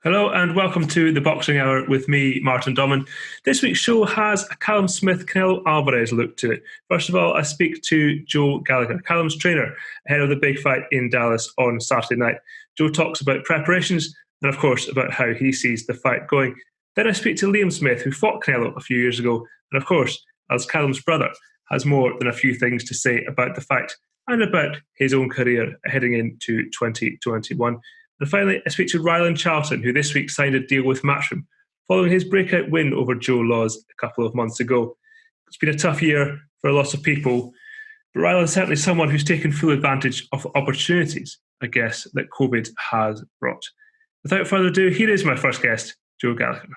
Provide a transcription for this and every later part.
Hello and welcome to the Boxing Hour with me, Martin Domin. This week's show has a Callum Smith, Canelo Alvarez look to it. First of all, I speak to Joe Gallagher, Callum's trainer, ahead of the big fight in Dallas on Saturday night. Joe talks about preparations and, of course, about how he sees the fight going. Then I speak to Liam Smith, who fought Canelo a few years ago, and, of course, as Callum's brother, has more than a few things to say about the fight and about his own career heading into 2021. And finally, I speak to Rylan Charlton, who this week signed a deal with Matchroom, following his breakout win over Joe Laws a couple of months ago. It's been a tough year for lots of people, but Rylan's certainly someone who's taken full advantage of opportunities, I guess, that COVID has brought. Without further ado, here is my first guest, Joe Gallagher.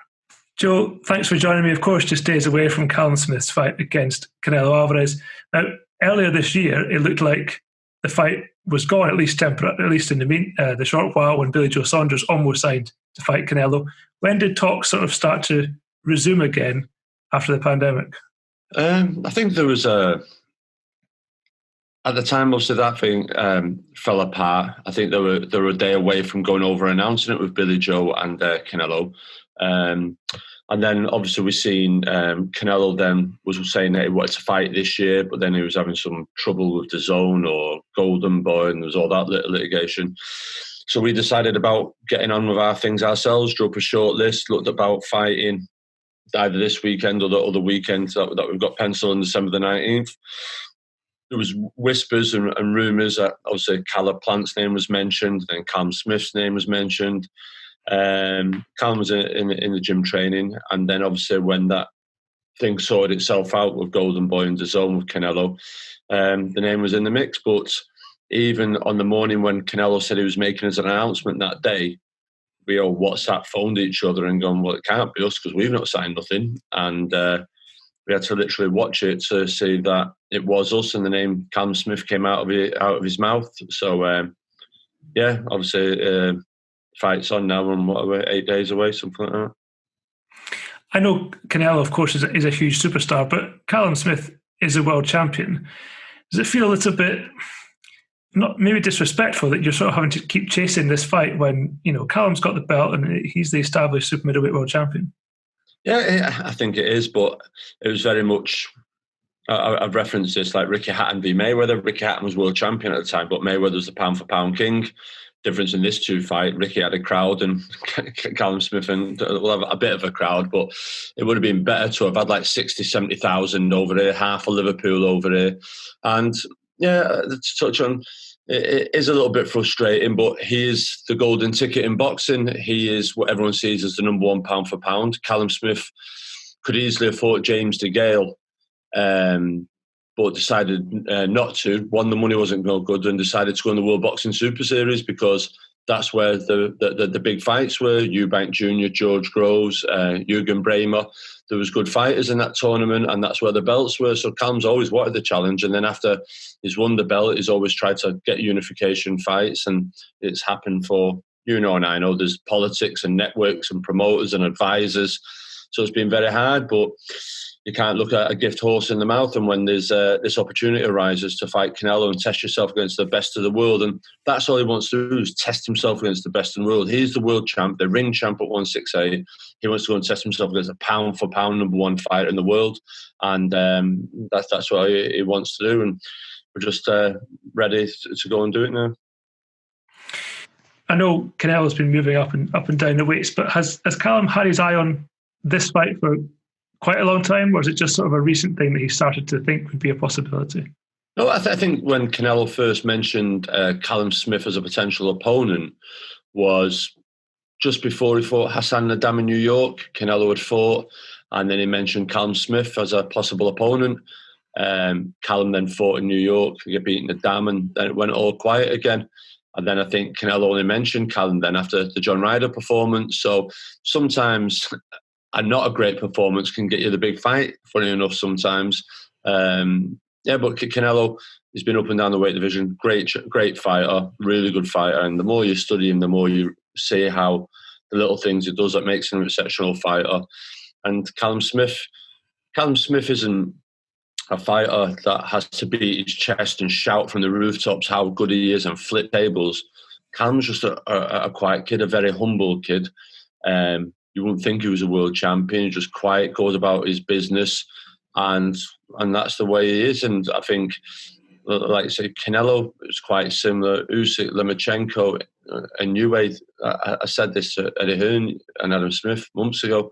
Joe, thanks for joining me. Of course, just days away from Callum Smith's fight against Canelo Alvarez. Now, earlier this year, it looked like the fight was gone, at least in the short while when Billy Joe Saunders almost signed to fight Canelo. When did talks sort of start to resume again after the pandemic? I think there was at the time, most of that thing fell apart. I think they were a day away from going over announcing it with Billy Joe and Canelo. And then obviously we've seen Canelo then was saying that he wanted to fight this year, but then he was having some trouble with the zone or Golden Boy, and there was all that litigation. So we decided about getting on with our things ourselves, drew up a short list, looked about fighting either this weekend or the other weekend that we've got penciled on December the 19th. There was whispers and rumours that obviously Caleb Plant's name was mentioned, then Callum Smith's name was mentioned. Callum was in the gym training, and then obviously when that thing sorted itself out with Golden Boy and DAZN with Canelo, the name was in the mix. But even on the morning when Canelo said he was making his announcement that day, we all WhatsApp phoned each other and gone, well, it can't be us because we've not signed nothing. And we had to literally watch it to see that it was us, and the name Callum Smith came out of his mouth. So obviously fight's on now, and what are we, 8 days away, something like that. I know Canelo, of course, is a huge superstar, but Callum Smith is a world champion. Does it feel a little bit, not maybe disrespectful, that you're sort of having to keep chasing this fight when, you know, Callum's got the belt and he's the established super middleweight world champion? Yeah, I think it is, but it was very much, I've referenced this, like Ricky Hatton v Mayweather. Ricky Hatton was world champion at the time, but Mayweather was the pound for pound king. Difference in this two fight, Ricky had a crowd and Callum Smith will have a bit of a crowd, but it would have been better to have had like 60, 70,000 over here, half of Liverpool over here. And yeah, to touch on, it is a little bit frustrating, but he is the golden ticket in boxing. He is what everyone sees as the number one pound for pound. Callum Smith could easily have fought James DeGale, but decided not to. One, the money wasn't no good, and decided to go in the World Boxing Super Series because that's where the big fights were. Eubank Jr., George Groves, Jürgen Bremer. There was good fighters in that tournament, and that's where the belts were. So Callum's always wanted the challenge, and then after he's won the belt, he's always tried to get unification fights, and it's happened for, you know, and I know there's politics and networks and promoters and advisors. So it's been very hard, but you can't look at a gift horse in the mouth. And when there's this opportunity arises to fight Canelo and test yourself against the best of the world, and that's all he wants to do is test himself against the best in the world. He's the world champ, the ring champ at 168. He wants to go and test himself against a pound for pound number one fighter in the world, and that's what he wants to do. And we're just ready to go and do it now. I know Canelo's been moving up and down the weights, but has Callum had his eye on this fight for quite a long time, or is it just sort of a recent thing that he started to think would be a possibility? No, I think when Canelo first mentioned Callum Smith as a potential opponent was just before he fought Hassan Nadam in New York. Canelo had fought, and then he mentioned Callum Smith as a possible opponent. Callum then fought in New York, he got beaten Nadam, and then it went all quiet again. And then I think Canelo only mentioned Callum then after the John Ryder performance. So sometimes and not a great performance can get you the big fight, funny enough, sometimes. But Canelo has been up and down the weight division. Great fighter, really good fighter. And the more you study him, the more you see how the little things he does that makes him an exceptional fighter. And Callum Smith isn't a fighter that has to beat his chest and shout from the rooftops how good he is and flip tables. Callum's just a quiet kid, a very humble kid. You wouldn't think he was a world champion. Just quiet, goes about his business, and that's the way he is. And I think, like I say, Canelo is quite similar. Usyk, Lomachenko, and Uwe. I said this to Eddie Hearn and Adam Smith months ago.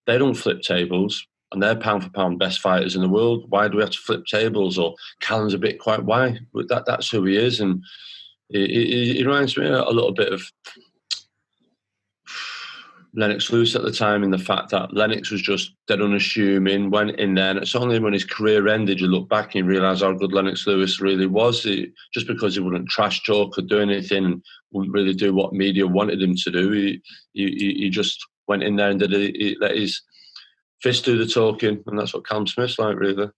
They don't flip tables, and they're pound for pound best fighters in the world. Why do we have to flip tables? Or Callum's a bit quiet. Why? That's who he is, and he reminds me a little bit of Lennox Lewis at the time, in the fact that Lennox was just dead unassuming, went in there, and it's only when his career ended you look back and you realise how good Lennox Lewis really was. Just because he wouldn't trash talk or do anything and wouldn't really do what media wanted him to do, he just went in there and let his fist do the talking, and that's what Callum Smith's like, really.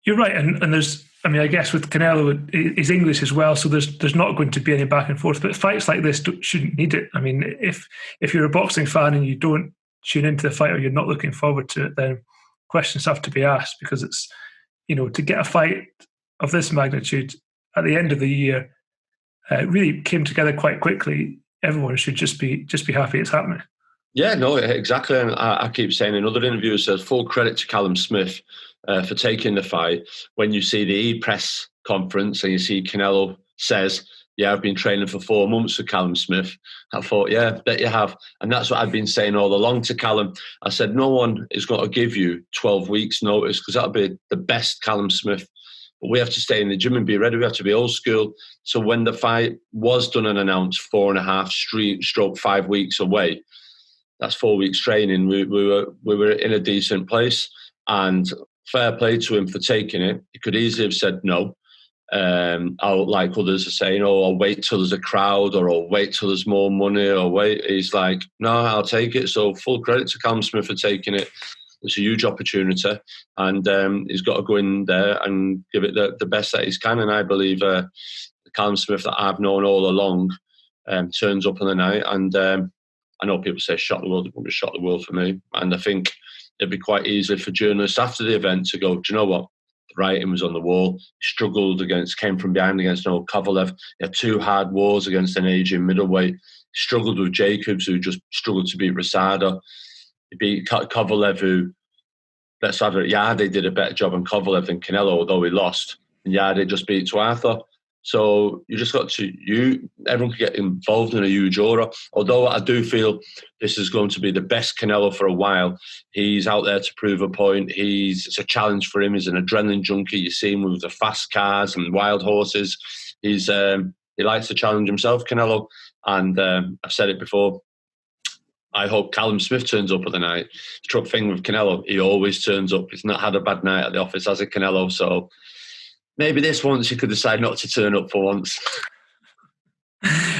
You're right, and there's, I mean, I guess with Canelo, he's English as well, so there's not going to be any back and forth. But fights like this shouldn't need it. I mean, if you're a boxing fan and you don't tune into the fight or you're not looking forward to it, then questions have to be asked, because it's, to get a fight of this magnitude at the end of the year, it really came together quite quickly. Everyone should just be happy it's happening. Yeah, no, exactly. And I keep saying in other interviews, says full credit to Callum Smith for taking the fight. When you see the press conference and you see Canelo says, yeah, I've been training for 4 months with Callum Smith, I thought, yeah, bet you have. And that's what I've been saying all along to Callum. I said, no one is going to give you 12 weeks notice, because that'll be the best Callum Smith. But we have to stay in the gym and be ready. We have to be old school. So when the fight was done and announced 4.5 / 5 weeks away, that's 4 weeks training. We were in a decent place, and fair play to him for taking it. He could easily have said no. Like others are saying, I'll wait till there's a crowd, or I'll wait till there's more money, or wait. He's like, no, I'll take it. So full credit to Callum Smith for taking it. It's a huge opportunity, and he's got to go in there and give it the best that he can. And I believe the Callum Smith that I've known all along turns up on the night, and I know people say shot the world. It won't be shot the world for me. And I think it'd be quite easy for journalists after the event to go, do you know what? The writing was on the wall. He struggled came from behind against Kovalev. He had 2 hard wars against an aging middleweight. He struggled with Jacobs, who just struggled to beat Rosada. He beat Kovalev, who, let's have it, Yarde did a better job on Kovalev than Canelo, although he lost. And Yarde just beat Tuatha. So you just got to, everyone can get involved in a huge aura. Although I do feel this is going to be the best Canelo for a while. He's out there to prove a point. It's a challenge for him. He's an adrenaline junkie. You see him with the fast cars and wild horses. He likes to challenge himself, Canelo. And I've said it before, I hope Callum Smith turns up at the night. The truck thing with Canelo, he always turns up. He's not had a bad night at the office, has it, Canelo? So maybe this once he could decide not to turn up for once.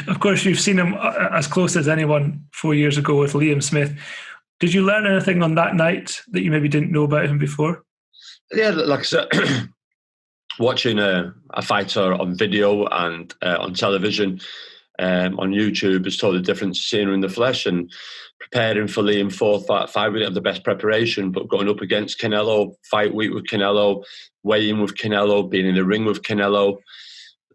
Of course, you've seen him as close as anyone 4 years ago with Liam Smith. Did you learn anything on that night that you maybe didn't know about him before? Yeah, like I said, watching a fighter on video and on television, on YouTube is totally different to seeing him in the flesh. And preparing for Liam 4-5, we didn't have the best preparation, but going up against Canelo, fight week with Canelo, weigh-in with Canelo, being in the ring with Canelo,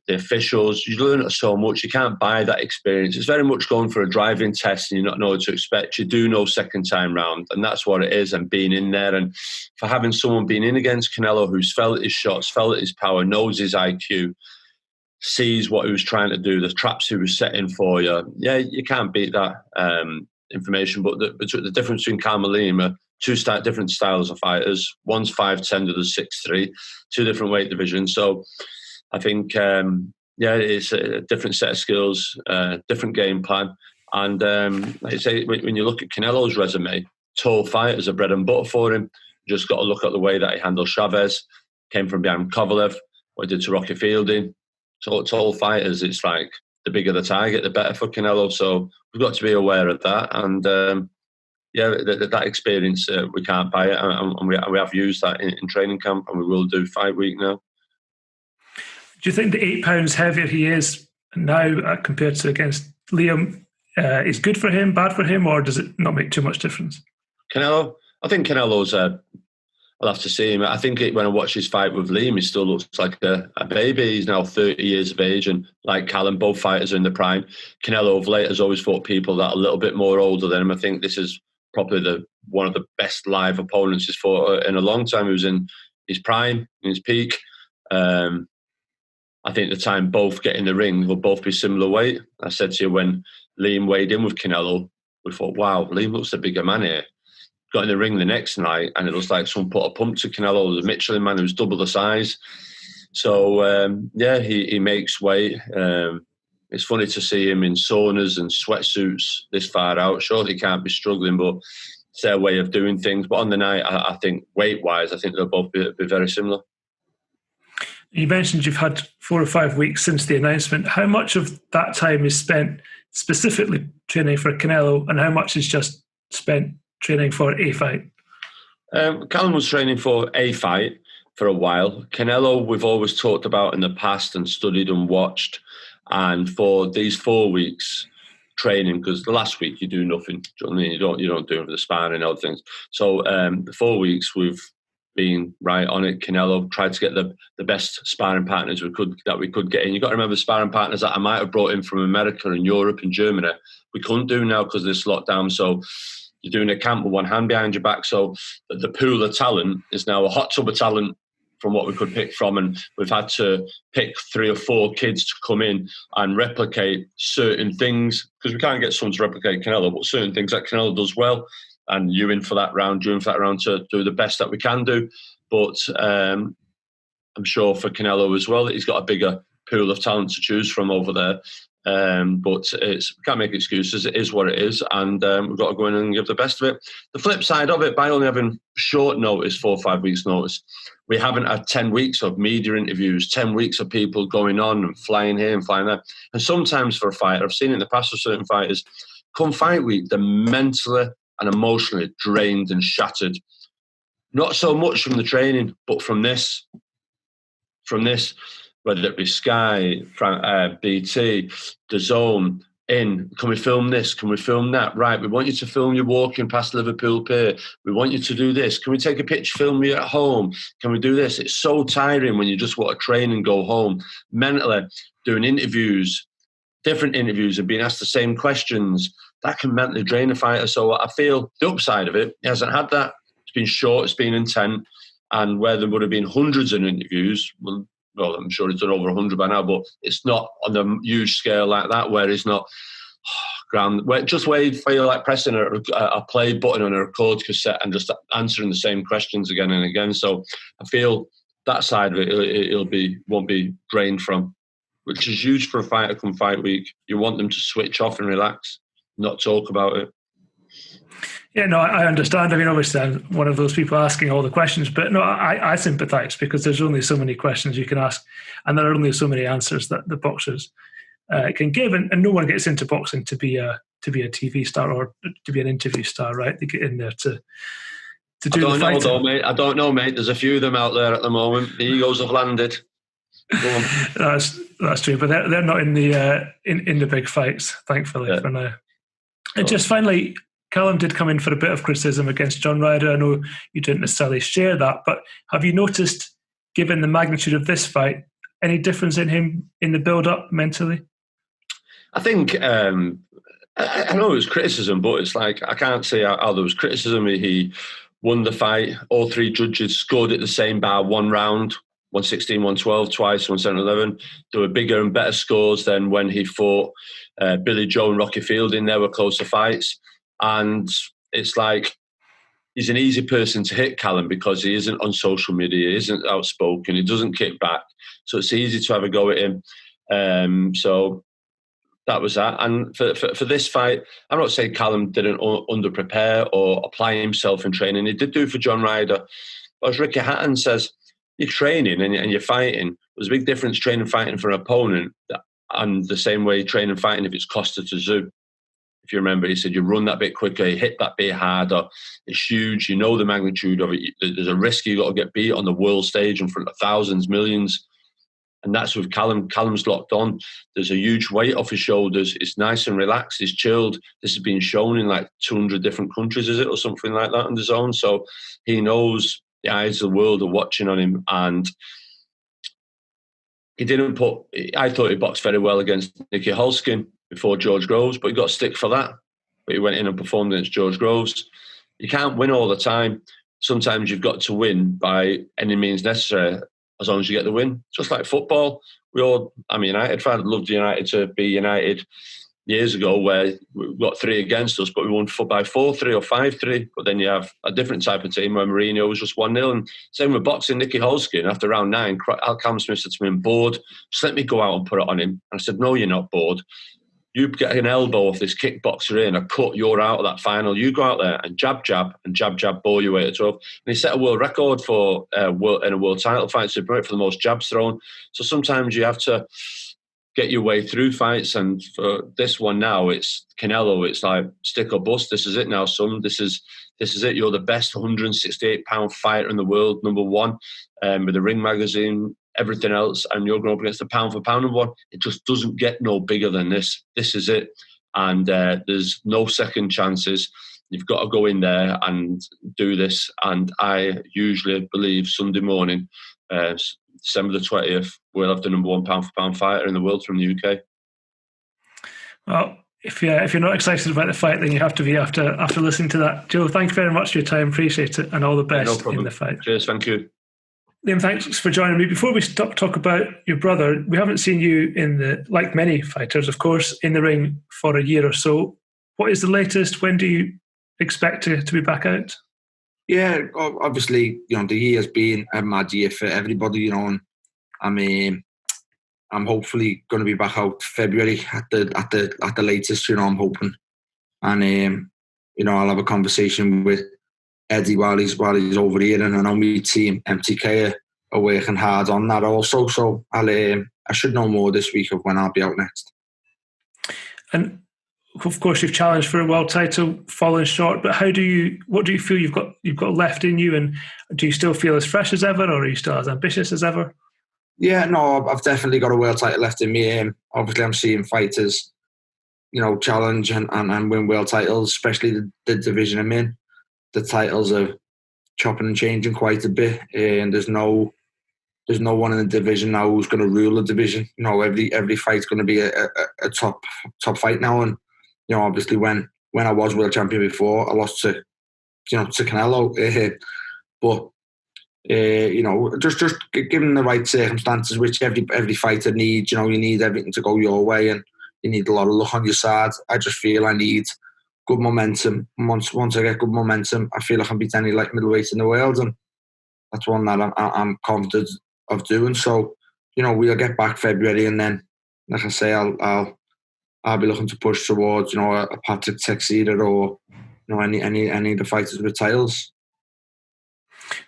the officials, you learn so much. You can't buy that experience. It's very much going for a driving test and you not know what to expect. You do know second time round, and that's what it is, and being in there. And for having someone being in against Canelo who's felt his shots, felt his power, knows his IQ, sees what he was trying to do, the traps he was setting for you. Yeah, you can't beat that information. But the difference between Callum and Liam are two different styles of fighters. One's 5'10", the other's 6'3", 2 different weight divisions. So I think, it's a different set of skills, different game plan. And like I say, when you look at Canelo's resume, tall fighters are bread and butter for him. You just got to look at the way that he handled Chavez, came from behind Kovalev, what he did to Rocky Fielding. So tall fighters, it's like the bigger the target, the better for Canelo. So we've got to be aware of that. And that experience, we can't buy it. And we have used that in training camp, and we will do fight week now. Do you think the 8 pounds heavier he is now compared to against Liam is good for him, bad for him, or does it not make too much difference? Canelo, I think Canelo's I'll have to see him. I think when I watch his fight with Liam, he still looks like a baby. He's now 30 years of age, and like Callum, both fighters are in the prime. Canelo of late has always fought people that are a little bit more older than him. I think this is probably one of the best live opponents he's fought in a long time. He was in his prime, in his peak. I think the time both get in the ring will both be similar weight. I said to you when Liam weighed in with Canelo, we thought, wow, Liam looks a bigger man here. Got in the ring the next night, and it looks like someone put a pump to Canelo, the Michelin man who's double the size. So, he makes weight. It's funny to see him in saunas and sweatsuits this far out. Sure, he can't be struggling, but it's their way of doing things. But on the night, I think weight-wise, I think they'll both be very similar. You mentioned you've had 4 or 5 weeks since the announcement. How much of that time is spent specifically training for Canelo, and how much is just spent training for a fight? Callum was training for a fight for a while. Canelo, we've always talked about in the past and studied and watched. And for these 4 weeks training, because the last week you do nothing. Do you know what I mean? You don't do it for the sparring and other things. So the 4 weeks we've been right on it. Canelo tried to get the best sparring partners we could get in. You've got to remember sparring partners that I might have brought in from America and Europe and Germany. We couldn't do now because of this lockdown. So you're doing a camp with one hand behind your back. So the pool of talent is now a hot tub of talent from what we could pick from. And we've had to pick 3 or 4 kids to come in and replicate certain things, because we can't get someone to replicate Canelo, but certain things that Canelo does well. And you in for that round to do the best that we can do. But I'm sure for Canelo as well, he's got a bigger pool of talent to choose from over there. But we can't make excuses. It is what it is, and we've got to go in and give the best of it. The flip side of it, by only having short notice, 4 or 5 weeks notice, we haven't had 10 weeks of media interviews, 10 weeks of people going on and flying here and flying there. And sometimes for a fighter, I've seen it in the past with certain fighters, come fight week, they're mentally and emotionally drained and shattered. Not so much from the training, but from this, whether it be Sky, BT, DAZN, can we film this? Can we film that? Right, we want you to film you walking past Liverpool Pier. We want you to do this. Can we take a picture, film you at home? Can we do this? It's so tiring when you just want to train and go home. Mentally, doing interviews, different interviews and being asked the same questions, that can mentally drain a fighter. So I feel the upside of it, he hasn't had that. It's been short, it's been intent, and where there would have been hundreds of interviews, well, I'm sure he's done over 100 by now, but it's not on the huge scale like that, where he's not where you feel like pressing a play button on a record cassette and just answering the same questions again and again. So I feel that side of it, won't be drained from, which is huge for a fighter come fight week. You want them to switch off and relax, not talk about it. Yeah, no, I understand. I mean, obviously, I'm one of those people asking all the questions, but no, I sympathise, because there's only so many questions you can ask, and there are only so many answers that the boxers can give, and no one gets into boxing to be a TV star or to be an interview star, right? They get in there to do the fighting. I don't know, mate. There's a few of them out there at the moment. The egos have landed. Go on. That's true, but they're not in the big fights, thankfully, for now. And just finally, Callum did come in for a bit of criticism against John Ryder. I know you didn't necessarily share that, but have you noticed, given the magnitude of this fight, any difference in him in the build-up mentally? I think, I know it was criticism, but it's like, I can't say how there was criticism. He won the fight. All 3 judges scored at the same bar, 1 round, 116, 112, twice, 111. There were bigger and better scores than when he fought Billy Joe and Rocky Fielding. There were closer fights. And it's like, he's an easy person to hit, Callum, because he isn't on social media, he isn't outspoken, he doesn't kick back. So it's easy to have a go at him. So that was that. And for this fight, I'm not saying Callum didn't under-prepare or apply himself in training. He did do for John Ryder. But as Ricky Hatton says, you're training and you're fighting. There's a big difference training fighting for an opponent and the same way training fighting if it's Costa Tszyu. If you remember, he said you run that bit quicker, you hit that bit harder. It's huge. You know the magnitude of it. There's a risk you got to get beat on the world stage in front of thousands, millions. And that's with Callum. Callum's locked on. There's a huge weight off his shoulders. It's nice and relaxed. He's chilled. This has been shown in like 200 different countries, is it, or something like that in the zone. So he knows the eyes of the world are watching on him, and he didn't put. I thought he boxed very well against Nicky Holskin before George Groves, but he got stick for that. But he went in and performed against George Groves. You can't win all the time. Sometimes you've got to win by any means necessary, as long as you get the win. Just like football, I'm a United fan. I'd love United to be United years ago, where we got 3 against us, but we won by 4-3 or 5-3. But then you have a different type of team where Mourinho was just 1-0. And same with boxing, Nicky Holskin, after round 9, Callum Smith said to me, "I'm bored. Just let me go out and put it on him." And I said, "No, you're not bored. You get an elbow off this kickboxer in, a cut, you're out of that final. You go out there and jab, ball your way to 12. And he set a world record for in a world title fight, so for the most jabs thrown. So sometimes you have to get your way through fights. And for this one now, it's Canelo. It's like stick or bust. This is it now, son. This is it. You're the best 168-pound fighter in the world, number 1, with the Ring magazine, everything else, and you're going up against the pound for pound number 1. It just doesn't get no bigger than this. This is it, and there's no second chances. You've got to go in there and do this. And I usually believe Sunday morning, December the 20th, we'll have the number 1 pound for pound fighter in the world from the UK. Well, if you're not excited about the fight, then you have to be after listening to that. Joe, thank you very much for your time. Appreciate it, and all the best in the fight. Cheers, thank you. Liam, thanks for joining me. Before we talk about your brother, we haven't seen you like many fighters, of course, in the ring for a year or so. What is the latest? When do you expect to be back out? Yeah, obviously, the year's been a mad year for everybody, and I'm hopefully going to be back out February at the latest. I'm hoping, and I'll have a conversation with Eddie while he's over here, and I know my team MTK are working hard on that also. So I should know more this week of when I'll be out next. And of course, you've challenged for a world title, fallen short. But what do you feel you've got left in you, and do you still feel as fresh as ever, or are you still as ambitious as ever? Yeah, no, I've definitely got a world title left in me. Obviously, I'm seeing fighters, challenge and win world titles, especially the division I'm in. The titles are chopping and changing quite a bit, and there's no one in the division now who's going to rule the division. Every fight's going to be a top fight now. And obviously when I was world champion before, I lost to Canelo. But just given the right circumstances, which every fighter needs. You need everything to go your way, and you need a lot of luck on your side. I just feel I need good momentum. Once I get good momentum, I feel I can beat any light middleweight in the world, and that's one that I'm confident of doing. So, we'll get back February, and then, like I say, I'll be looking to push towards a Patrick Teixeira or any of the fighters with titles.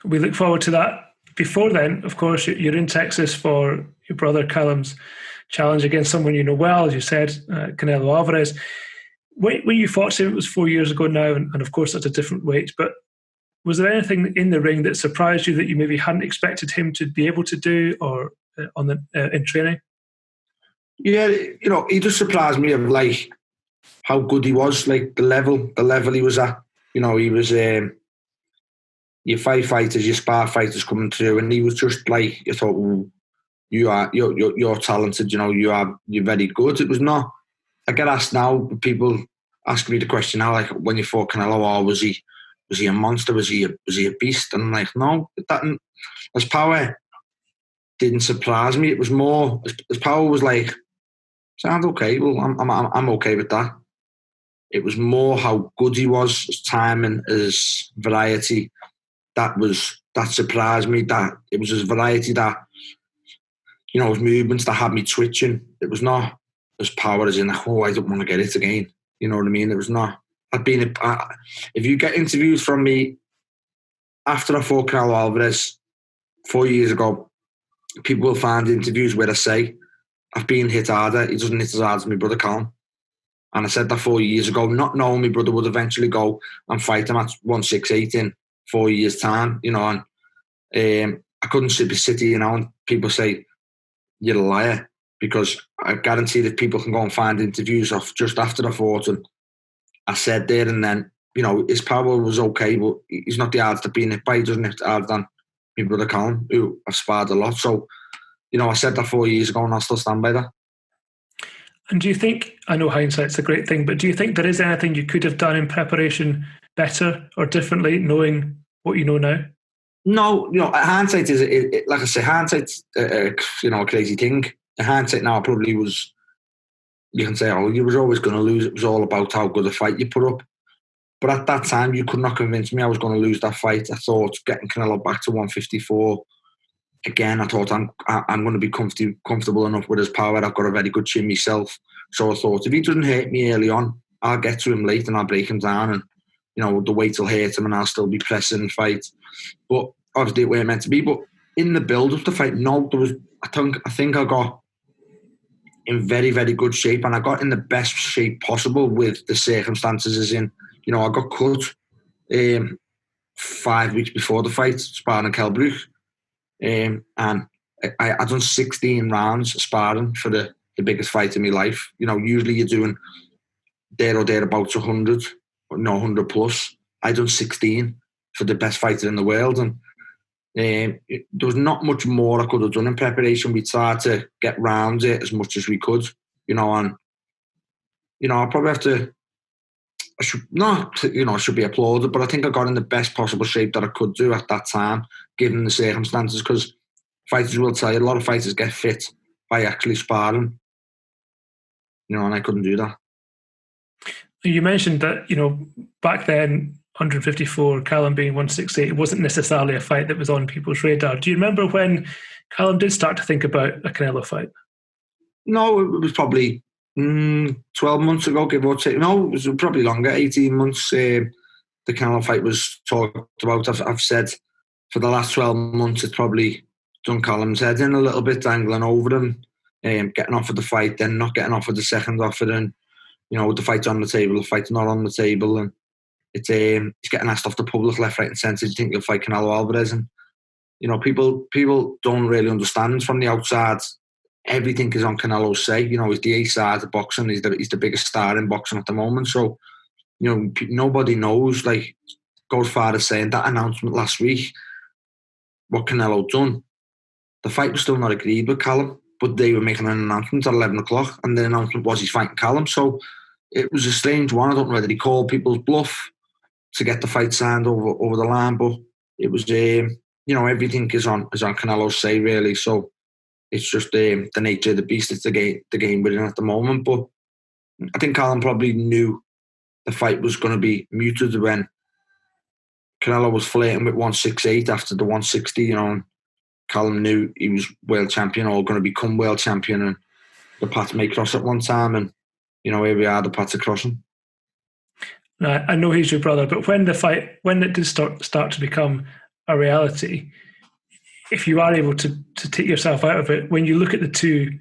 We look forward to that. Before then, of course, you're in Texas for your brother Callum's challenge against someone you know well, as you said, Canelo Alvarez. When you fought him, it was 4 years ago now, and of course that's a different weight, but was there anything in the ring that surprised you that you maybe hadn't expected him to be able to do, or in training? Yeah, he just surprised me of like how good he was, like the level he was at. He was your fight fighters, your spar fighters coming through, and he was just like, you thought, you're talented, you're very good. It was not. I get asked now, people ask me the question now, like, when you fought Canelo, was he a monster? Was he a beast? And I'm like, no, his power didn't surprise me. It was more, his power was like, sound okay. Well, I'm okay with that. It was more how good he was, his timing, his variety. That surprised me. That it was his variety that, his movements that had me twitching. It was not his power as in, I don't want to get it again. You know what I mean? It was not. If you get interviews from me after I fought Canelo Alvarez 4 years ago, people will find interviews where I say, I've been hit harder. He doesn't hit as hard as my brother Callum. And I said that 4 years ago, not knowing my brother would eventually go and fight him at 168 in 4 years' time, and I couldn't sit here now and people say, you're a liar, because I guarantee that people can go and find interviews of just after I fought, and I said there and then, his power was okay, but he's not the hardest to be hit by. He doesn't hit harder than my brother Callum, who I've sparred a lot. So, I said that 4 years ago and I still stand by that. And do you think, I know hindsight's a great thing, but do you think there is anything you could have done in preparation better or differently, knowing what you know now? No, hindsight is, like I say, hindsight's, a crazy thing. The hindsight now probably was, you can say, you was always going to lose. It was all about how good a fight you put up. But at that time, you could not convince me I was going to lose that fight. I thought getting Canelo back to 154, again, I thought I'm going to be comfortable enough with his power. I've got a very good chin myself. So I thought if he doesn't hurt me early on, I'll get to him late and I'll break him down and, the weight will hurt him and I'll still be pressing and fight. But obviously it weren't meant to be. But in the build-up to fight, I think I got in very, very good shape and I got in the best shape possible with the circumstances as in, I got cut 5 weeks before the fight, sparring in Kelbrook. And I done 16 rounds sparring for the biggest fight in my life. Usually you're doing there or thereabouts 100 plus. I done 16 for the best fighter in the world. And there was not much more I could have done in preparation. We tried to get round it as much as we could, and I probably have to, I should be applauded, but I think I got in the best possible shape that I could do at that time, given the circumstances, because fighters will tell you, a lot of fighters get fit by actually sparring, and I couldn't do that. You mentioned that, back then, 154, Callum being 168, it wasn't necessarily a fight that was on people's radar. Do you remember when Callum did start to think about a Canelo fight? No, it was probably 12 months ago, give or take. No, it was probably longer, 18 months. The Canelo fight was talked about. I've said for the last 12 months, it's probably done Callum's head in a little bit, dangling over him, getting offered the fight, then not getting offered the second offer, and the fight's on the table, the fight's not on the table, and it's he's getting asked off the public left, right, and centre. Do you think you'll fight Canelo Alvarez? And people don't really understand from the outside. Everything is on Canelo's say. He's the A-side of boxing. He's the biggest star in boxing at the moment. So, nobody knows. Like, goes far as saying that announcement last week, what Canelo done. The fight was still not agreed with Callum, but they were making an announcement at 11 o'clock, and the announcement was he's fighting Callum. So it was a strange one. I don't know whether he called people's bluff to get the fight signed over the line, but it was everything is on Canelo's say, really. So it's just the nature of the beast. It's the game we're in at the moment. But I think Callum probably knew the fight was going to be muted when Canelo was flirting with 168 after the 160. And Callum knew he was world champion or going to become world champion, and the paths may cross at one time. And here we are, the paths are crossing. I know he's your brother, but when it did start to become a reality, if you are able to take yourself out of it, when you look at the two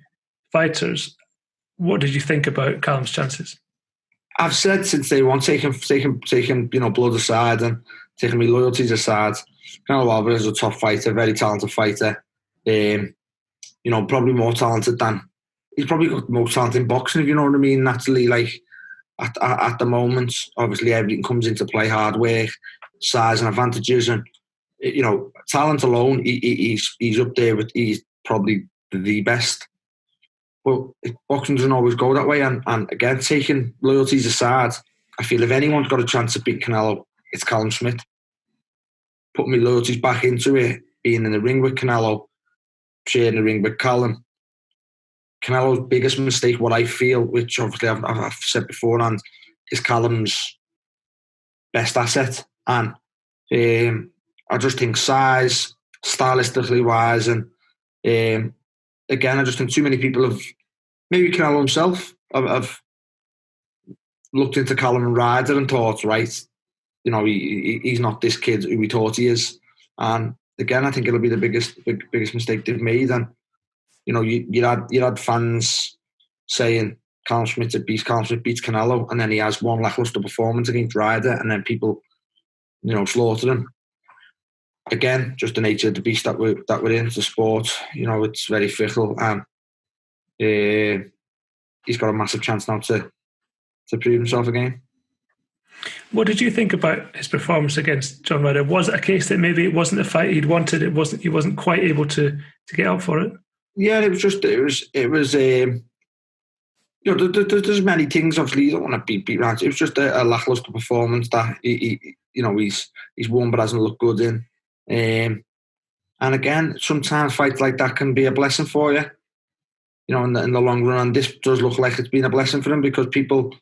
fighters, what did you think about Callum's chances? I've said since day one, taking blood aside and taking my loyalties aside, Canelo Alvarez is a top fighter, very talented fighter. Probably more talented than he's probably got the most talent in boxing, if you know what I mean. Naturally, like at the moment, obviously everything comes into play: hard work, size, and advantages, and talent alone. He's up there with. He's probably the best. But boxing doesn't always go that way, and again, taking loyalties aside, I feel if anyone's got a chance to beat Canelo, it's Callum Smith. Putting my loyalties back into it, being in the ring with Canelo, sharing the ring with Callum. Canelo's biggest mistake, what I feel, which obviously I've said beforehand, is Callum's best asset. And I just think size, stylistically wise, and again, I just think too many people have, maybe Canelo himself, have looked into Callum Ryder and thought, right, he's not this kid who we thought he is. And again, I think it'll be the biggest mistake they've made. And you had fans saying Callum Smith beats Canelo, and then he has one lackluster performance against Ryder, and then people, slaughter him. Again, just the nature of the beast that we're in, the sport. It's very fickle, and he's got a massive chance now to prove himself again. What did you think about his performance against John Ryder? Was it a case that maybe it wasn't the fight he'd wanted? He wasn't quite able to get up for it? Yeah, it was. There's many things. Obviously, you don't want to beat Ranch. It was just a lackluster performance that he's won but hasn't looked good in. And again, sometimes fights like that can be a blessing for you. In the long run, and this does look like it's been a blessing for him because people,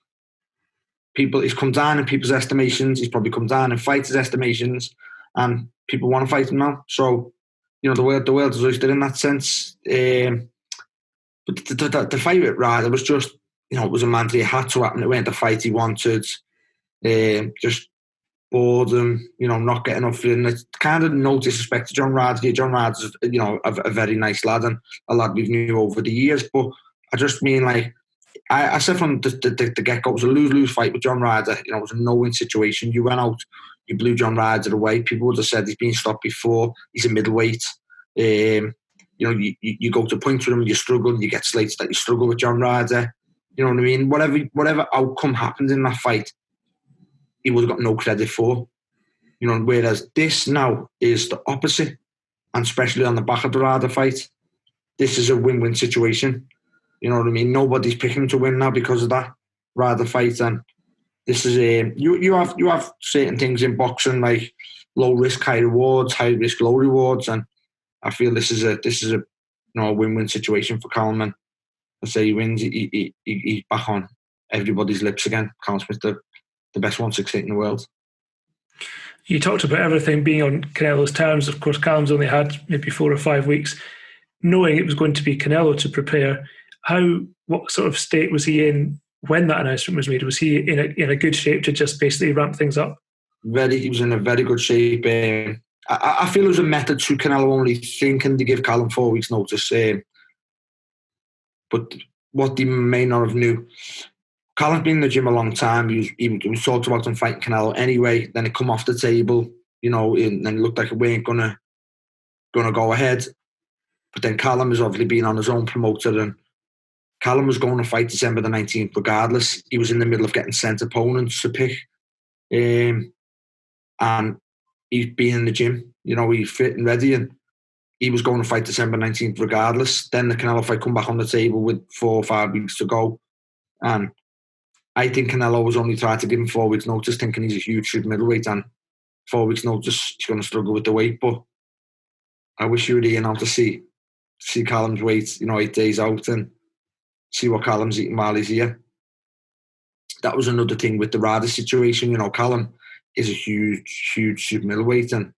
he's come down in people's estimations. He's probably come down in fighters' estimations, and people want to fight him now. So, the world is oyster in that sense. But the fight with Ryder was just, it was a man that had to happen. It weren't the fight he wanted. Just boredom, not getting enough in. It's kind of no disrespect to John Ryder. John Ryder's, a very nice lad and a lad we've knew over the years. But I just mean, like, I said from the get-go, it was a lose-lose fight with John Ryder. It was a no-win situation. You went out, you blew John Ryder away. People would have said he's been stopped before. He's a middleweight. You go to points with him, you struggle, you get slates that you struggle with John Ryder. You know what I mean? Whatever outcome happened in that fight, he would have got no credit for. Whereas this now is the opposite, and especially on the back of the Ryder fight, this is a win-win situation. You know what I mean? Nobody's picking to win now because of that Ryder fight, and this is you have certain things in boxing like low risk, high rewards, high risk, low rewards, and I feel this is a win-win situation for Callum. And I say he wins, he's back on everybody's lips again. Callum Smith, the best 168 in the world. You talked about everything being on Canelo's terms. Of course, Callum's only had maybe 4 or 5 weeks, knowing it was going to be Canelo to prepare. What sort of state was he in when that announcement was made? Was he in a good shape to just basically ramp things up? He was in a very good shape. I feel it was a method to Canelo only thinking to give Callum 4 weeks' notice. But what they may not have knew, Callum's been in the gym a long time. He was talked about him fighting Canelo anyway. Then it come off the table, and then it looked like it weren't gonna go ahead. But then Callum has obviously been on his own promoter, and Callum was going to fight December the 19th regardless. He was in the middle of getting sent opponents to pick. And he's been in the gym, he's fit and ready, and he was going to fight December 19th regardless. Then the Canelo fight come back on the table with 4 or 5 weeks to go. And I think Canelo was only trying to give him 4 weeks' notice, thinking he's a huge super middleweight, and 4 weeks' notice, he's going to struggle with the weight. But I wish you were here now to see Callum's weight, 8 days out, and see what Callum's eating while he's here. That was another thing with the Ryder situation. Callum is a huge super middleweight, and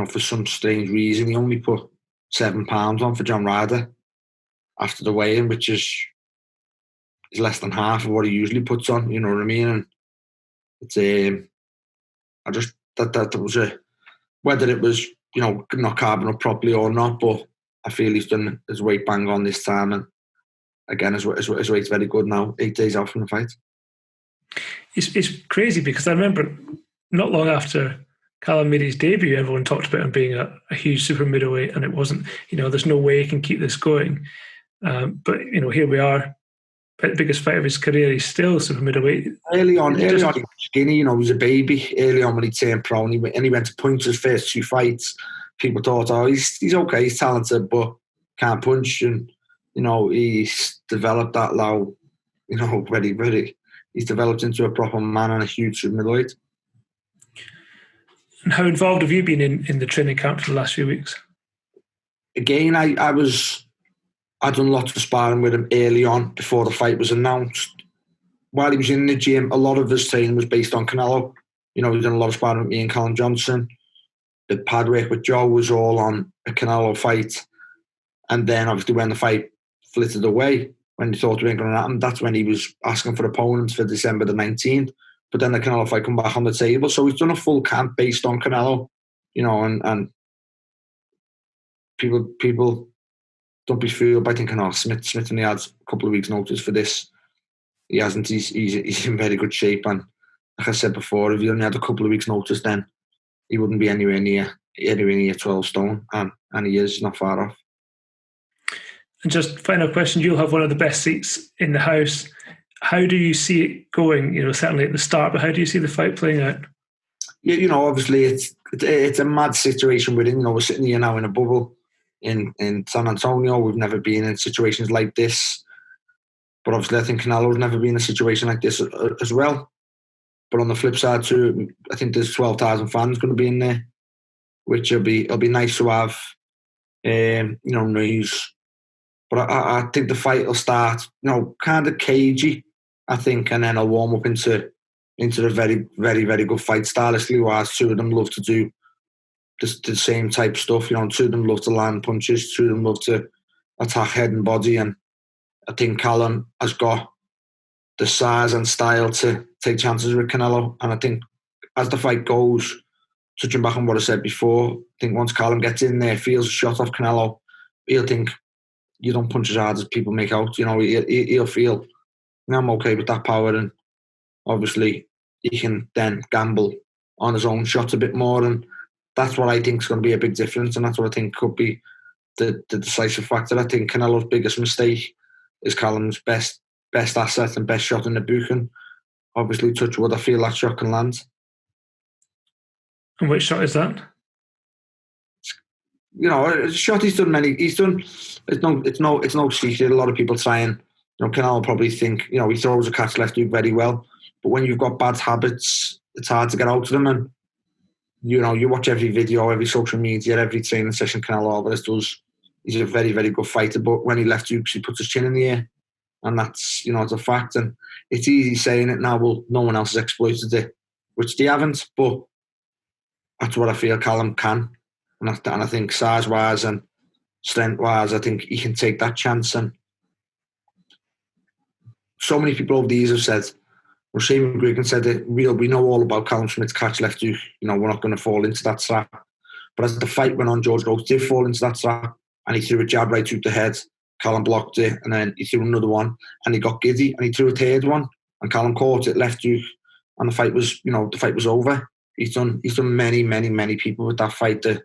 for some strange reason he only put 7 pounds on for John Ryder after the weigh-in, which is less than half of what he usually puts on. You know what I mean? And it's I just that was whether it was not carving up properly or not, but I feel he's done his weight bang on this time, and again his weight's very good now. 8 days out from the fight. It's crazy because I remember not long after Callum made his debut, everyone talked about him being a huge super middleweight, and it wasn't, there's no way he can keep this going. But, here we are, biggest fight of his career, he's still super middleweight. Early on, he was skinny, he was a baby. Early on when he turned pro, and he went to punch his first 2 fights, people thought, he's okay, he's talented, but can't punch. And, he's developed that now, very, he's developed into a proper man and a huge super middleweight. And how involved have you been in the training camp for the last few weeks? Again, I'd done lots of sparring with him early on before the fight was announced. While he was in the gym, a lot of his training was based on Canelo. He'd done a lot of sparring with me and Callum Johnson. The pad work with Joe was all on a Canelo fight. And then obviously when the fight flitted away, when he thought it wasn't going to happen, that's when he was asking for opponents for December the 19th. But then the Canelo fight come back on the table. So he's done a full camp based on Canelo, and people don't be fooled by thinking, Smith only had a couple of weeks' notice for this. He hasn't. He's in very good shape. And like I said before, if he only had a couple of weeks' notice, then he wouldn't be anywhere near 12 stone. And he is not far off. And just final question, you'll have one of the best seats in the house. How do you see it going? Certainly at the start, but how do you see the fight playing out? Yeah, obviously it's a mad situation we're in. We're sitting here now in a bubble in San Antonio. We've never been in situations like this. But obviously I think Canelo's never been in a situation like this as well. But on the flip side too, I think there's 12,000 fans going to be in there, which it'll be nice to have, news. But I think the fight will start, kind of cagey, I think, and then I'll warm up into a very, very, very good fight stylistically, whereas two of them love to do the same type stuff. Two of them love to land punches, two of them love to attack head and body, and I think Callum has got the size and style to take chances with Canelo. And I think as the fight goes, touching back on what I said before, I think once Callum gets in there, feels a shot off Canelo, he'll think, you don't punch as hard as people make out. He'll feel, I'm okay with that power. And obviously he can then gamble on his own shots a bit more. And that's what I think is going to be a big difference. And that's what I think could be the decisive factor. I think Canelo's biggest mistake is Callum's best asset and best shot in the book, and obviously touch wood, I feel that shot can land. And which shot is that? A shot he's done many. It's no secret. A lot of people try and, Canelo probably think, he throws a catch left hook very well, but when you've got bad habits, it's hard to get out of them. And you watch every video, every social media, every training session Canelo Alvarez does. He's a very, very good fighter, but when he left hooks, he puts his chin in the air. And that's, it's a fact. And it's easy saying it now, well, no one else has exploited it, which they haven't. But that's what I feel Callum can. And I think size-wise and strength-wise, I think he can take that chance. And so many people over the years have said, well, Shane McGuigan said it, we know all about Callum Smith's catch left hook. We're not going to fall into that trap. But as the fight went on, George Groves did fall into that trap. And he threw a jab right through the head. Callum blocked it, and then he threw another one, and he got giddy, and he threw a third one, and Callum caught it left hook, and the fight was over. He's done many, many, many people with that fight. The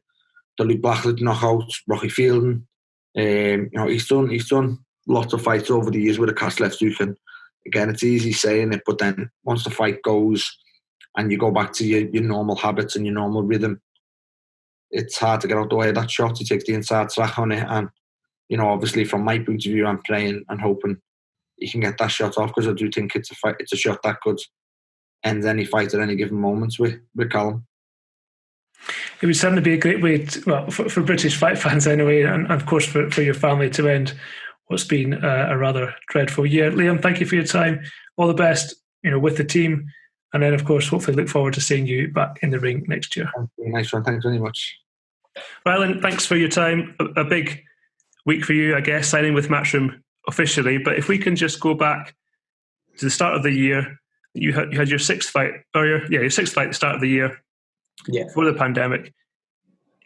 Luke Blackwood knockout, Rocky Fielding. He's done lots of fights over the years with a cast left hook, and again, it's easy saying it, but then once the fight goes, and you go back to your normal habits and your normal rhythm, it's hard to get out the way of that shot. He takes the inside track on it, and obviously from my point of view, I'm praying and hoping he can get that shot off, because I do think it's a shot that could end any fight at any given moment with Callum. It would certainly be a great way for British fight fans anyway, and of course for your family to end what's been a rather dreadful year. Liam, thank you for your time. All the best, with the team, and then of course hopefully look forward to seeing you back in the ring next year. Nice one. Thanks very much. Rylan, thanks for your time. A big week for you, I guess, signing with Matchroom officially. But if we can just go back to the start of the year, you had your sixth fight, your sixth fight at the start of the year, before the pandemic.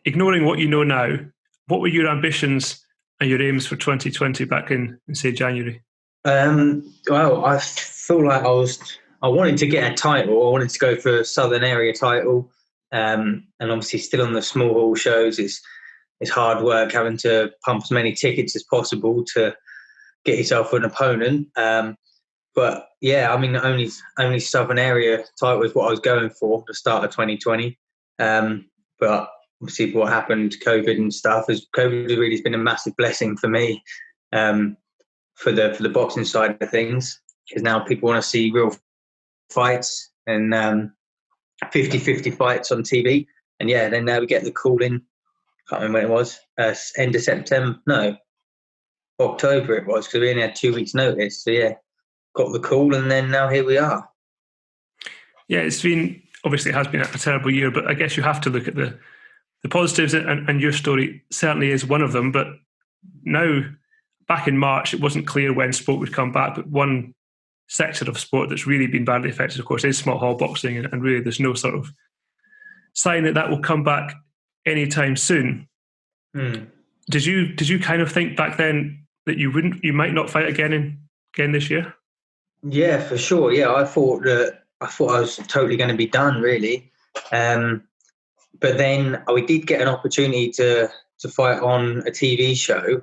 Ignoring what you know now, what were your ambitions and your aims for 2020 back in say, January? Well, I feel like I wanted to get a title. I wanted to go for a Southern area title, and obviously still on the small hall shows. It's hard work having to pump as many tickets as possible to get yourself an opponent. But yeah, I mean, only Southern area title is what I was going for at the start of 2020. But obviously what happened, COVID and stuff, COVID really has been a massive blessing for me, for the boxing side of things, because now people want to see real fights and 50-50 fights on TV. And yeah, then now we get the call in. Can't remember when it was, end of September, no, October it was, because we only had 2 weeks notice. So yeah, got the call, and then now here we are. Yeah, it has been a terrible year, but I guess you have to look at the positives, and your story certainly is one of them. But now, back in March, it wasn't clear when sport would come back, but one sector of sport that's really been badly affected, of course, is small hall boxing, and really there's no sort of sign that will come back anytime soon. Did you kind of think back then that you might not fight again this year? Yeah, for sure. Yeah, I thought I was totally going to be done, really. But then we did get an opportunity to fight on a TV show,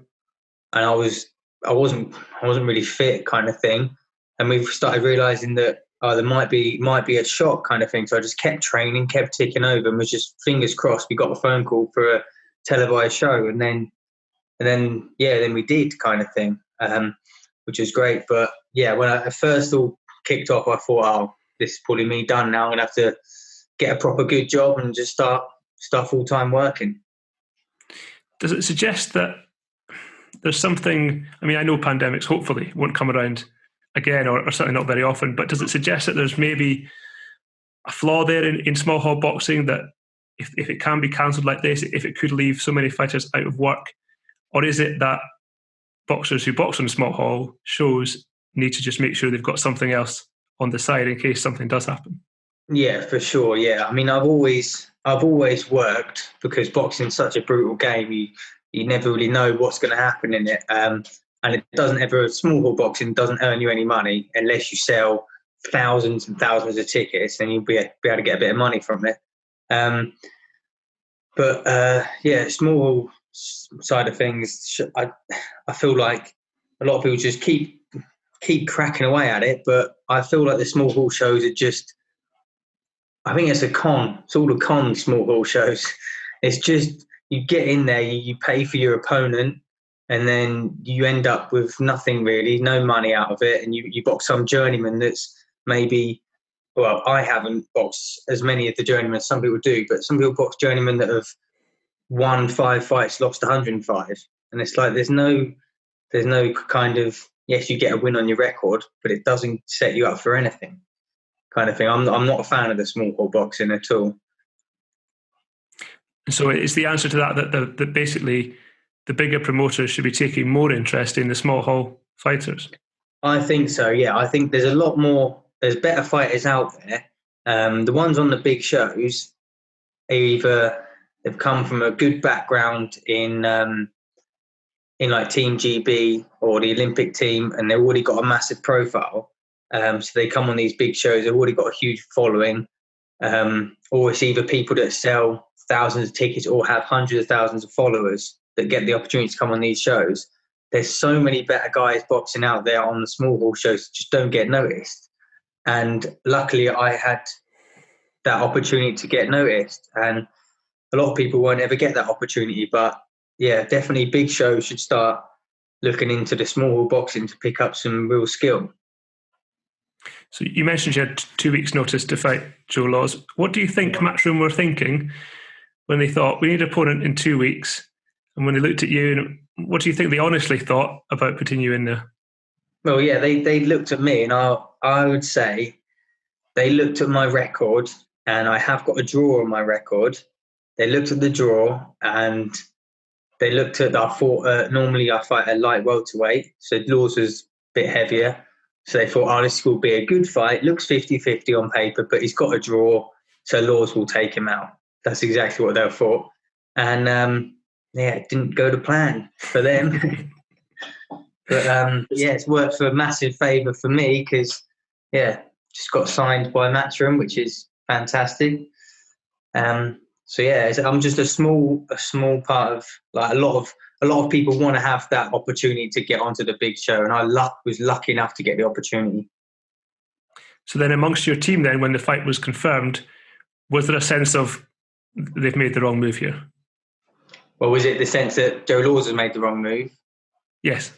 and I wasn't really fit, kind of thing. and we've started realising that there might be a shot kind of thing. So I just kept training, kept ticking over, and was just fingers crossed we got a phone call for a televised show, and then we did kind of thing, which was great. But yeah, when I first all kicked off, I thought, oh, this is probably me done now. I'm gonna have to get a proper good job and just start full-time working. Does it suggest that there's something, I mean, I know pandemics hopefully won't come around again, or certainly not very often, but does it suggest that there's maybe a flaw there in small hall boxing, that if it can be cancelled like this, if it could leave so many fighters out of work? Or is it that boxers who box on small hall shows need to just make sure they've got something else on the side in case something does happen? Yeah, for sure. Yeah, I mean, I've always worked, because boxing's such a brutal game. You never really know what's going to happen in it, and it doesn't ever. Small hall boxing doesn't earn you any money unless you sell thousands and thousands of tickets, and you'll be able to get a bit of money from it. Yeah, small hall side of things, I feel like a lot of people just keep cracking away at it, but I feel like the small hall shows are just, I think it's a con. It's all a con, small hall shows. It's just, you get in there, you pay for your opponent, and then you end up with nothing really, no money out of it, and you box some journeyman that's maybe, well, I haven't boxed as many of the journeymen as some people do, but some people box journeymen that have won 5 fights, lost 105. And it's like, there's no kind of, yes, you get a win on your record, but it doesn't set you up for anything kind of thing. I'm not a fan of the small hall boxing at all. So is the answer to that basically the bigger promoters should be taking more interest in the small hall fighters? I think so, yeah. I think there's a lot more, there's better fighters out there. The ones on the big shows, either they've come from a good background in like Team GB or the Olympic team, and they've already got a massive profile. So they come on these big shows, they've already got a huge following. Or it's either people that sell thousands of tickets or have hundreds of thousands of followers that get the opportunity to come on these shows. There's so many better guys boxing out there on the small hall shows that just don't get noticed. And luckily I had that opportunity to get noticed, and a lot of people won't ever get that opportunity. But yeah, definitely big shows should start looking into the small hall boxing to pick up some real skill. So you mentioned you had 2 weeks' notice to fight Joe Laws. What do you think Matchroom were thinking when they thought, we need an opponent in 2 weeks? And when they looked at you, what do you think they honestly thought about putting you in there? Well, yeah, they looked at me, and I would say they looked at my record, and I have got a draw on my record. They looked at the draw, and they looked at, I thought, normally I fight a light welterweight, so Laws was a bit heavier. So they thought, oh, this will be a good fight. Looks 50-50 on paper, but he's got a draw, so Laws will take him out. That's exactly what they thought. And yeah, it didn't go to plan for them. But yeah, it's worked for a massive favour for me, because yeah, just got signed by Matchroom, which is fantastic. So yeah, I'm just a small part of, like, a lot of people want to have that opportunity to get onto the big show, and I was lucky enough to get the opportunity. So then, amongst your team, then, when the fight was confirmed, was there a sense of they've made the wrong move here? Well, was it the sense that Joe Laws has made the wrong move? Yes.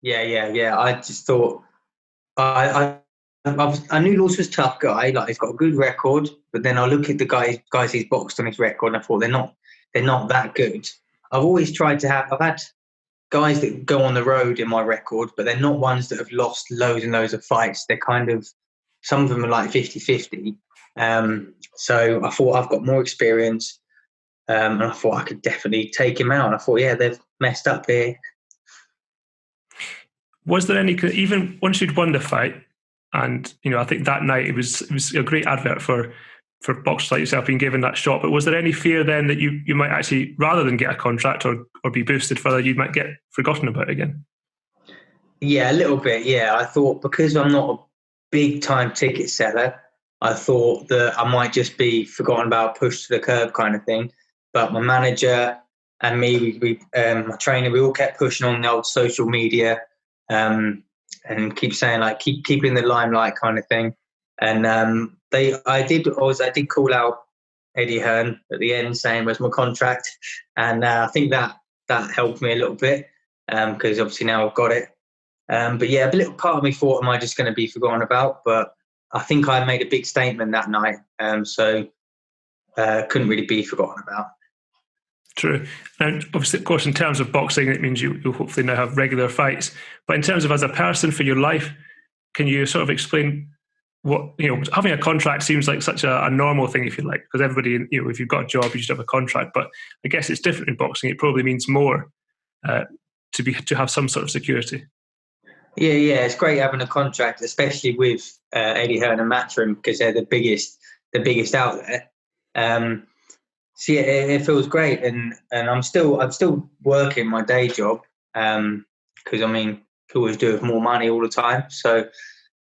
Yeah. I just thought I knew Laws was a tough guy. Like, he's got a good record, but then I look at the guys he's boxed on his record, and I thought they're not that good. I've had guys that go on the road in my record, but they're not ones that have lost loads and loads of fights. They're kind of, some of them are like 50-50. So I thought, I've got more experience, and I thought I could definitely take him out. And I thought, yeah, they've messed up here. Was there any, even once you'd won the fight, and I think that night it was a great advert for boxers like yourself being given that shot, but was there any fear then that you might actually, rather than get a contract or be boosted further, you might get forgotten about again? Yeah, a little bit, yeah. I thought, because I'm not a big time ticket seller, I thought that I might just be forgotten about, pushed to the curb kind of thing. But my manager and me, my trainer, we all kept pushing on the old social media, and keep saying like keep in the limelight kind of thing. And I did call out Eddie Hearn at the end saying where's my contract, and I think that helped me a little bit because obviously now I've got it. But yeah, a little part of me thought, am I just going to be forgotten about? But I think I made a big statement that night, so couldn't really be forgotten about. True. Now, obviously, of course, in terms of boxing, it means you'll hopefully now have regular fights. But in terms of as a person for your life, can you sort of explain what, having a contract seems like such a normal thing, if you like, because everybody, if you've got a job, you should have a contract. But I guess it's different in boxing. It probably means more to have some sort of security. Yeah, it's great having a contract, especially with Eddie Hearn and Matchroom, because they're the biggest out there. So yeah, it feels great, and I'm still working my day job because could always do with more money all the time. So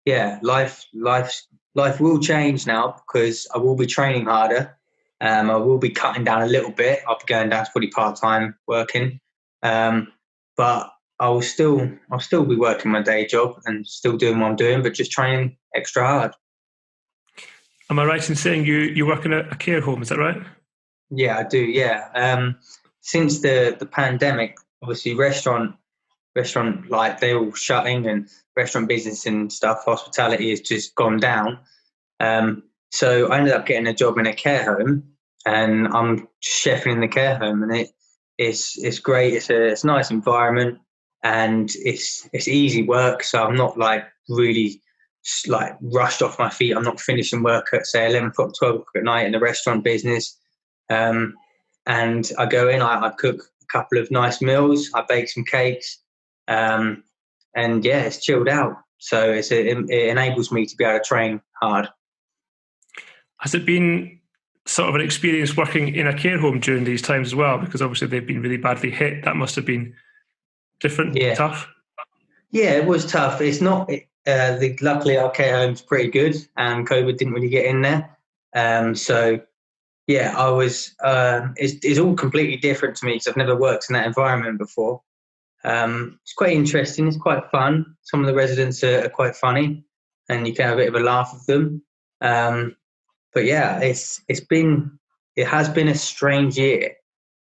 yeah, life will change now because I will be training harder. I will be cutting down a little bit. I'll be going down to probably part-time working, but I'll still be working my day job and still doing what I'm doing, but just training extra hard. Am I right in saying you work in a care home? Is that right? Yeah, I do. Yeah. Since the pandemic, obviously restaurant like they're all shutting, and restaurant business and stuff, hospitality has just gone down. So I ended up getting a job in a care home, and I'm chefing in the care home, and it's great. It's a nice environment, and it's easy work. So I'm not like really like rushed off my feet. I'm not finishing work at say 11 o'clock, 12 o'clock at night in the restaurant business. And I go in, I cook a couple of nice meals, I bake some cakes, and yeah, it's chilled out. So it enables me to be able to train hard. Has it been sort of an experience working in a care home during these times as well? Because obviously they've been really badly hit. That must have been different, tough. Yeah, it was tough. It's not. Luckily, our care home's pretty good, and COVID didn't really get in there. So. Yeah, I was. It's all completely different to me because I've never worked in that environment before. It's quite interesting. It's quite fun. Some of the residents are quite funny, and you can have a bit of a laugh with them. But yeah, it has been a strange year.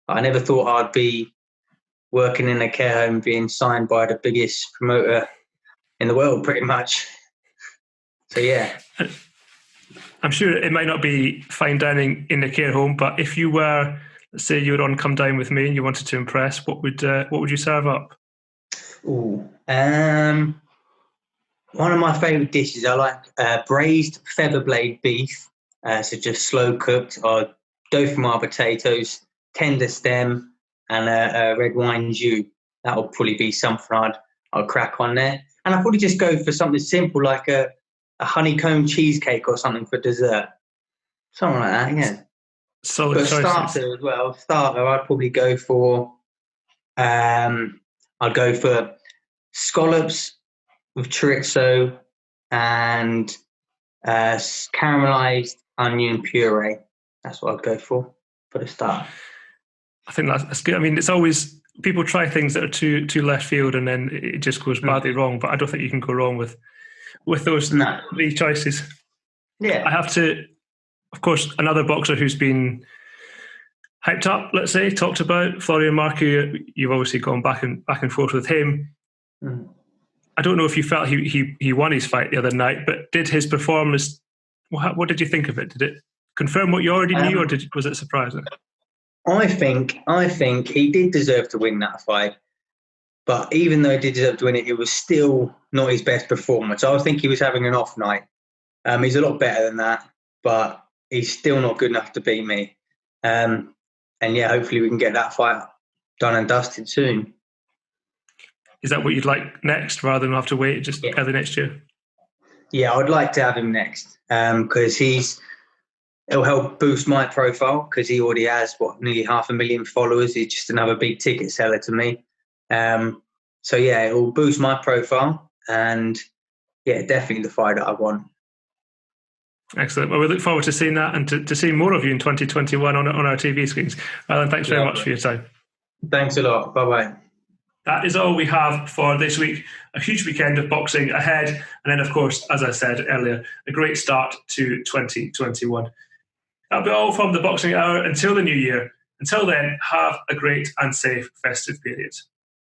I never thought I'd be working in a care home, being signed by the biggest promoter in the world, pretty much. So yeah. I'm sure it might not be fine dining in the care home, but if you were, let's say you were on Come Dine With Me and you wanted to impress, what would you serve up? Ooh, one of my favourite dishes, I like braised feather blade beef, so just slow cooked, or dauphinoise potatoes, tender stem, and a red wine jus. That would probably be something I'll crack on there. And I'd probably just go for something simple like a honeycomb cheesecake or something for dessert. Something like that, yeah. Solid choices. Starter as well. Starter, I'd probably go for scallops with chorizo and caramelized onion puree. That's what I'd go for the start. I think that's good. I mean, it's always people try things that are too left field and then it just goes badly wrong. But I don't think you can go wrong with those three choices. Yeah. I have to, of course, another boxer who's been hyped up, let's say, talked about, Florian Marcu. You've obviously gone back and forth with him. Mm. I don't know if you felt he won his fight the other night, but did his performance, what did you think of it? Did it confirm what you already knew, or was it surprising? I think he did deserve to win that fight. But even though he did deserve to win it, it was still not his best performance. I think he was having an off night. He's a lot better than that, but he's still not good enough to beat me. And yeah, hopefully we can get that fight done and dusted soon. Is that what you'd like next, rather than have to wait just early next year? Yeah, I would like to have him next because it'll help boost my profile because he already has nearly 500,000 followers. He's just another big ticket seller to me. So yeah, it will boost my profile, and yeah, definitely the fight that I want. Excellent. Well, we look forward to seeing that and to seeing more of you in 2021 on our TV screens. Alan, thanks very much for your time. Thanks a lot. Bye-bye. that is all we have for this week. A huge weekend of boxing ahead. And then, of course, as I said earlier, a great start to 2021. That'll be all from the Boxing Hour until the new year. Until then, have a great and safe festive period.